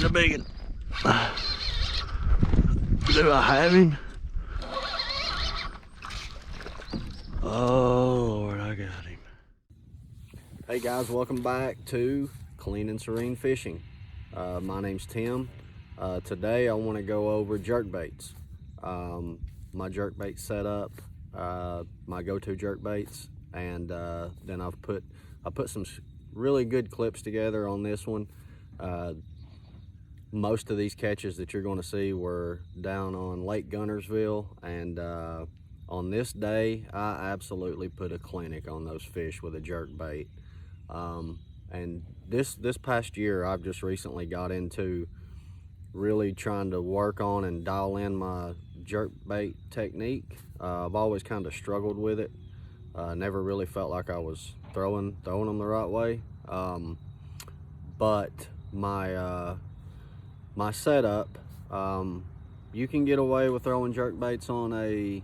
a big one. Do I have him? Oh Lord, I got him. Hey guys, welcome back to Clean and Serene Fishing. My name's Tim. Today I want to go over jerkbaits. My jerkbait setup, my go-to jerkbaits, and then I put some really good clips together on this one. Most of these catches that you're going to see were down on Lake Guntersville, and on this day I absolutely put a clinic on those fish with a jerkbait. And this past year I've just recently got into really trying to work on and dial in my jerkbait technique. I've always kind of struggled with it. Never really felt like I was throwing them the right way. But my setup, you can get away with throwing jerkbaits on a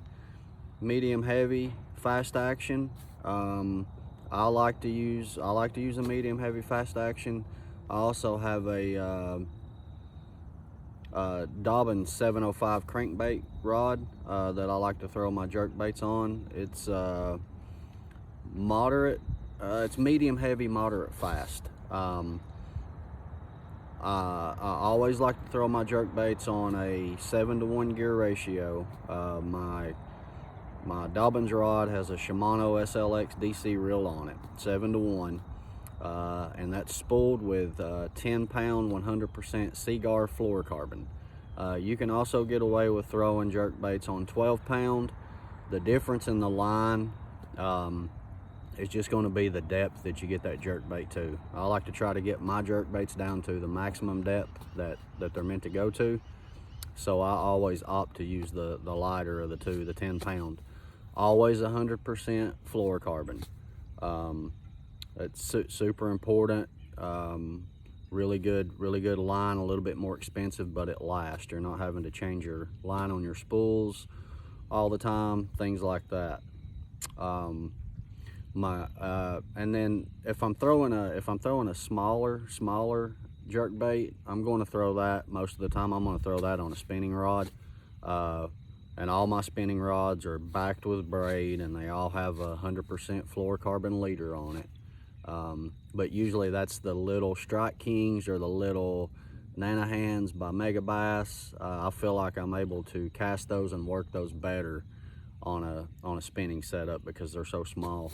medium heavy fast action. I like to use a medium heavy fast action. I also have a Dobbin 705 crankbait rod that I like to throw my jerkbaits on. It's moderate, it's medium heavy, moderate fast. I always like to throw my jerkbaits on a 7-to-1 gear ratio. My Dobbins rod has a Shimano SLX DC reel on it, 7-to-1, and that's spooled with 10-pound 100% Seaguar fluorocarbon. You can also get away with throwing jerkbaits on 12-pound. The difference in the line is just going to be the depth that you get that jerkbait to. I like to try to get my jerkbaits down to the maximum depth that they're meant to go to. So I always opt to use the lighter of the two, the 10-pound. Always 100% fluorocarbon. It's super important. Really good line, a little bit more expensive, but it lasts. You're not having to change your line on your spools all the time, things like that. And then if I'm throwing a smaller jerkbait, I'm going to throw that most of the time. I'm going to throw that on a spinning rod. And all my spinning rods are backed with braid, and they all have a 100% fluorocarbon leader on it. But usually that's the little Strike Kings or the little Nana Hands by Mega Bass. I feel like I'm able to cast those and work those better on a spinning setup because they're so small.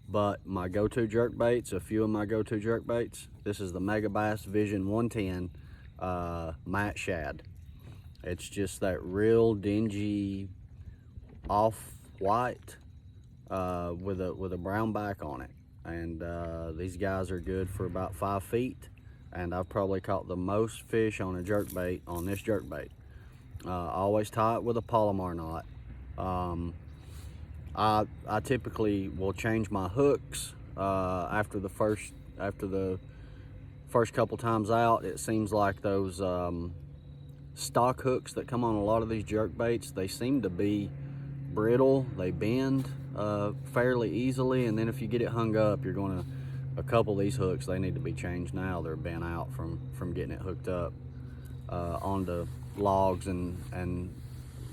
But my go-to jerkbaits, a few of my go-to jerkbaits, this is the Mega Bass Vision 110 matte shad. It's just that real dingy off-white with a brown back on it. And these guys are good for about 5 feet. And I've probably caught the most fish on a jerkbait on this jerkbait. I always tie it with a Palomar knot. I typically will change my hooks after the first couple times out. It seems like those stock hooks that come on a lot of these jerkbaits, they seem to be brittle. They bend fairly easily, and then if you get it hung up, a couple of these hooks, they need to be changed now. They're bent out from getting it hooked up onto logs and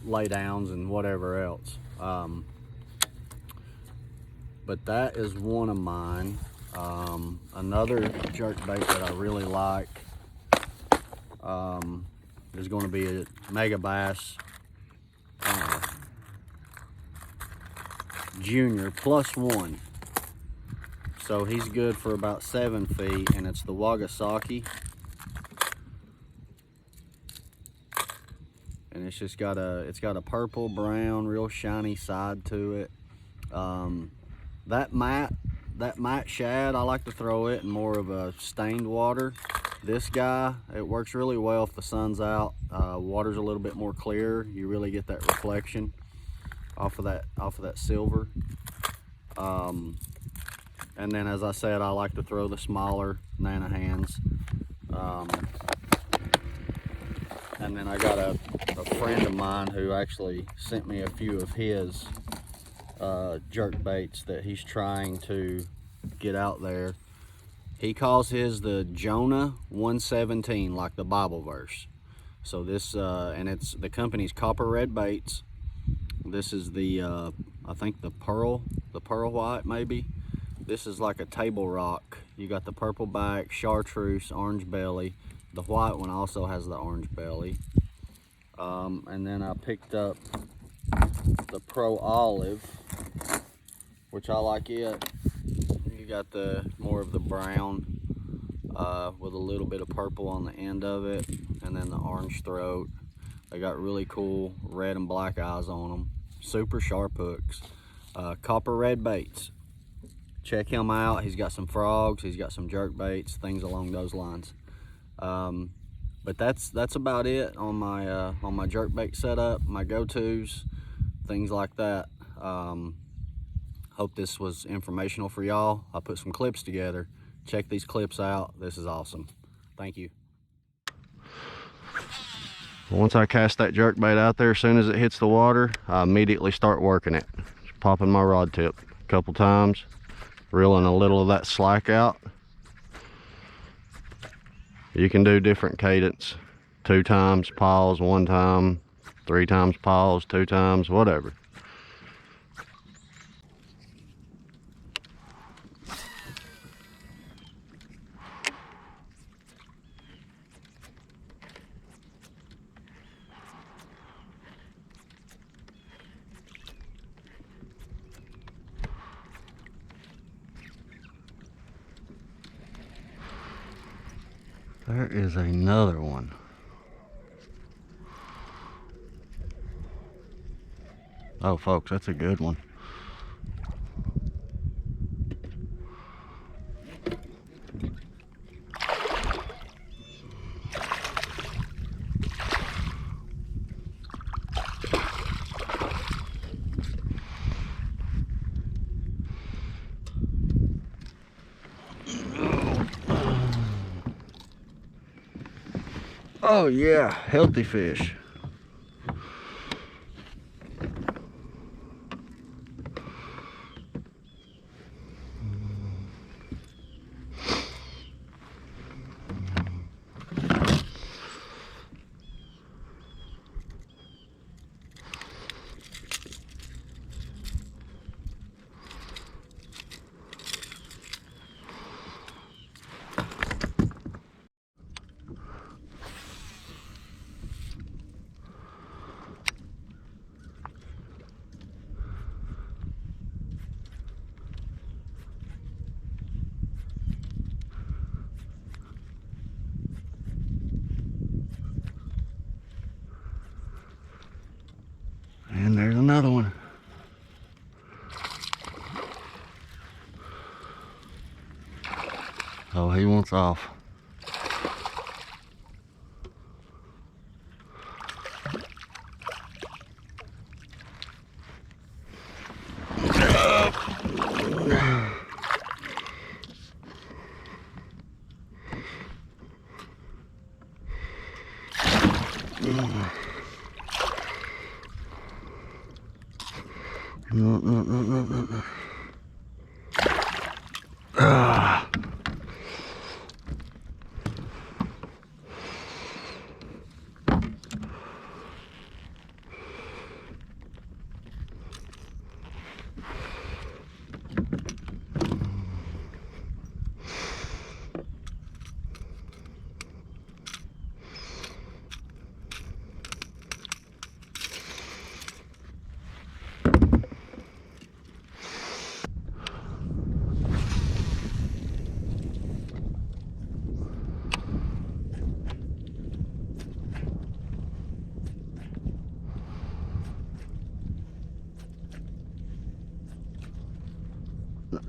lay downs and whatever else. But that is one of mine. Another jerkbait that I really like is going to be a Mega Bass Junior +1. So he's good for about 7 feet, and it's the Wagasaki. And it's just got a purple brown, real shiny side to it. That matte shad, I like to throw it in more of a stained water. This guy, it works really well if the sun's out. Water's a little bit more clear. You really get that reflection off of that silver. And then, as I said, I like to throw the smaller Nana Hands. And then I got a friend of mine who actually sent me a few of his jerk baits that he's trying to get out there. He calls his the Jonah 117, like the Bible verse. So this, and it's the company's Copper Red Baits. This is the, I think the pearl white maybe. This is like a table rock. You got the purple back, chartreuse, orange belly. The white one also has the orange belly. And then I picked up the Pro Olive, which I like it. You got the more of the brown with a little bit of purple on the end of it, and then the orange throat. They got really cool red and black eyes on them. Super sharp hooks. Copper Red Baits. Check him out. He's got some frogs. He's got some jerk baits, things along those lines. But that's about it on my jerk bait setup, my go-tos, things like that. Hope this was informational for y'all. I put some clips together. Check these clips out. This is awesome. Thank you. Once I cast that jerk bait out there, as soon as it hits the water, I immediately start working it. Just popping my rod tip a couple times, reeling a little of that slack out. You can do different cadence. 2 times, pause 1 time, 3 times, pause 2 times, whatever. There is another one. Oh, folks, that's a good one. Oh yeah, healthy fish. And there's another one. Oh, he wants off. No. Ah.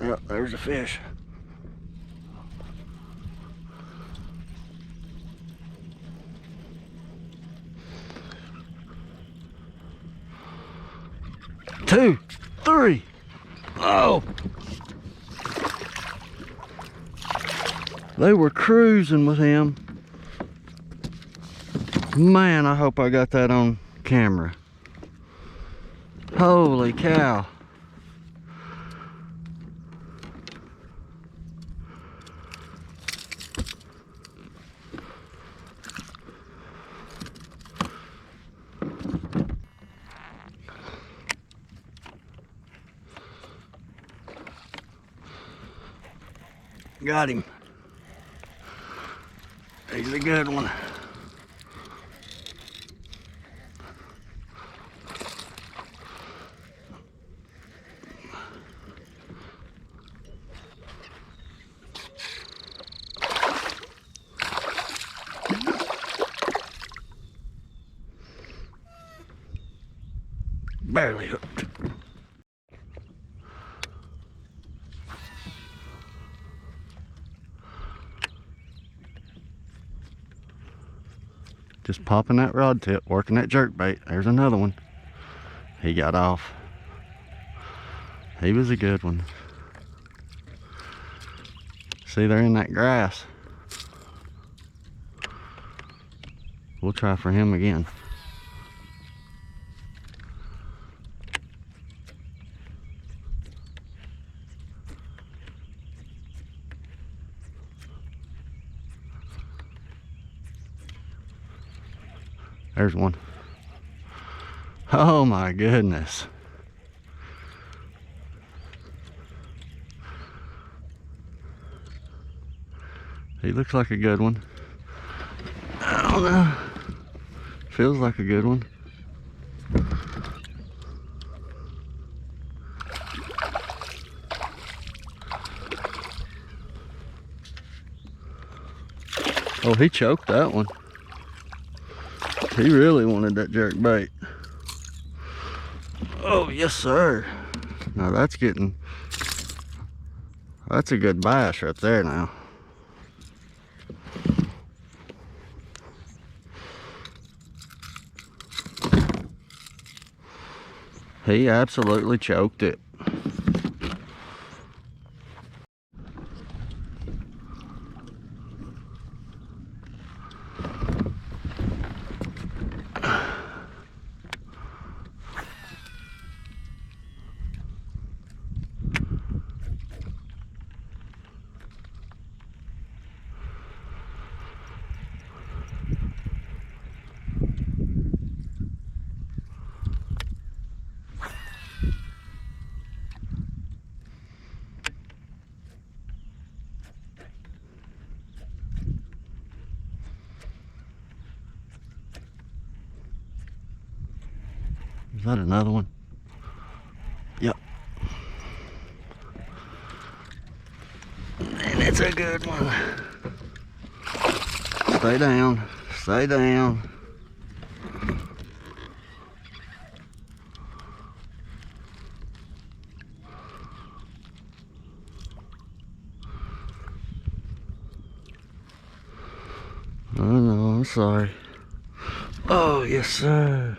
Yep, there's a fish. Two, three. Oh! They were cruising with him. Man, I hope I got that on camera. Holy cow. Got him. He's a good one. Barely hooked. Just popping that rod tip, working that jerkbait. There's another one. He got off. He was a good one. See, they're in that grass. We'll try for him again. There's one. Oh my goodness. He looks like a good one. I don't know. Feels like a good one. Oh, he choked that one. He really wanted that jerkbait. Oh, yes, sir. Now that's a good bass right there now. He absolutely choked it. Is that another one? Yep. And it's a good one. Stay down. Stay down. Oh no, I'm sorry. Oh, yes, sir.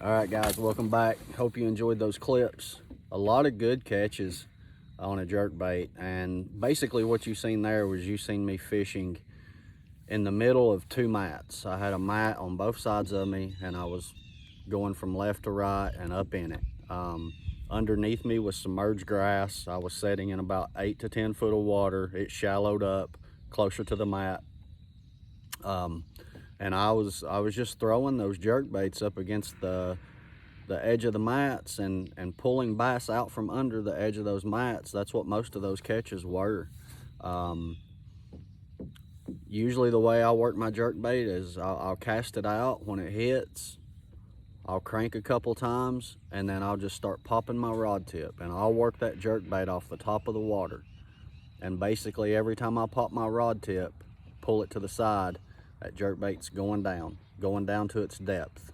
All right, guys, welcome back. Hope you enjoyed those clips. A lot of good catches on a jerkbait, and basically what you seen there was you seen me fishing in the middle of two mats. I had a mat on both sides of me, and I was going from left to right and up in it. Underneath me was submerged grass. I was setting in about 8 to 10 foot of water. It shallowed up closer to the mat. And I was just throwing those jerkbaits up against the edge of the mats and pulling bass out from under the edge of those mats. That's what most of those catches were. Usually the way I work my jerkbait is I'll cast it out. When it hits, I'll crank a couple times, and then I'll just start popping my rod tip, and I'll work that jerkbait off the top of the water. And basically every time I pop my rod tip, pull it to the side, that jerkbait's going down to its depth.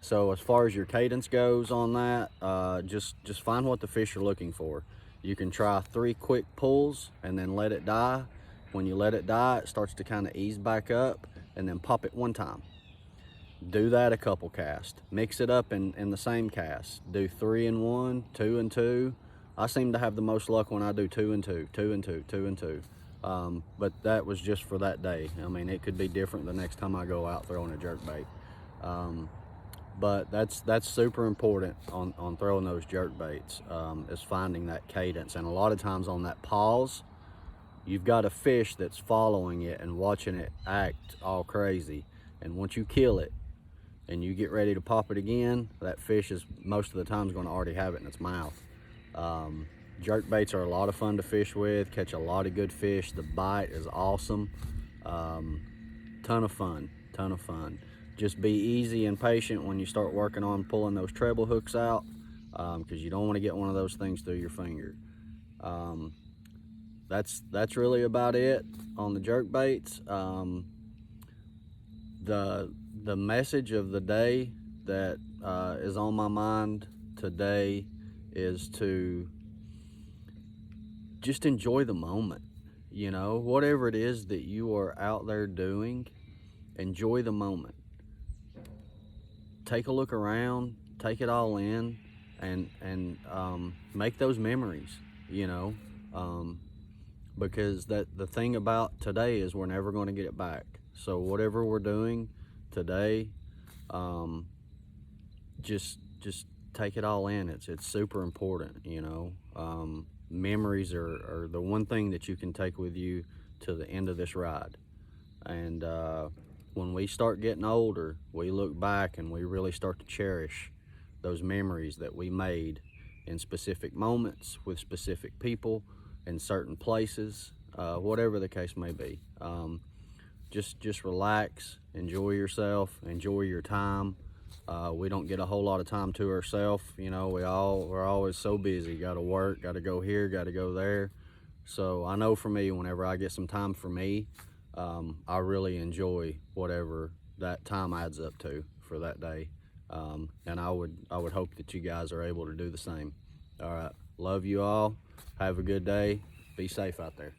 So as far as your cadence goes on that, just find what the fish are looking for. You can try 3 quick pulls and then let it die. When you let it die, it starts to kind of ease back up, and then pop it 1 time. Do that a couple casts. Mix it up in the same cast. Do 3 and 1, 2 and 2. I seem to have the most luck when I do 2 and 2, 2 and 2, 2 and 2. But that was just for that day. I mean, it could be different the next time I go out throwing a jerkbait. But that's super important on throwing those jerkbaits, is finding that cadence. And a lot of times on that pause, you've got a fish that's following it and watching it act all crazy. And once you kill it and you get ready to pop it again, that fish is most of the time going to already have it in its mouth. Jerkbaits are a lot of fun to fish with, catch a lot of good fish. The bite is awesome. Ton of fun. Just be easy and patient when you start working on pulling those treble hooks out, because you don't want to get one of those things through your finger. That's really about it on the jerkbaits. The message of the day that is on my mind today is to just enjoy the moment. You know, whatever it is that you are out there doing, enjoy the moment. Take a look around, take it all in, and make those memories, you know, because the thing about today is we're never going to get it back. So whatever we're doing today, just take it all in. It's super important, you know. Memories are the one thing that you can take with you to the end of this ride. And when we start getting older, we look back and we really start to cherish those memories that we made in specific moments with specific people in certain places, whatever the case may be. Just relax, enjoy yourself, enjoy your time. We don't get a whole lot of time to ourselves. You know, we're always so busy. Got to work, got to go here, got to go there. So I know for me, whenever I get some time for me, I really enjoy whatever that time adds up to for that day. And I would hope that you guys are able to do the same. All right, love you all. Have a good day. Be safe out there.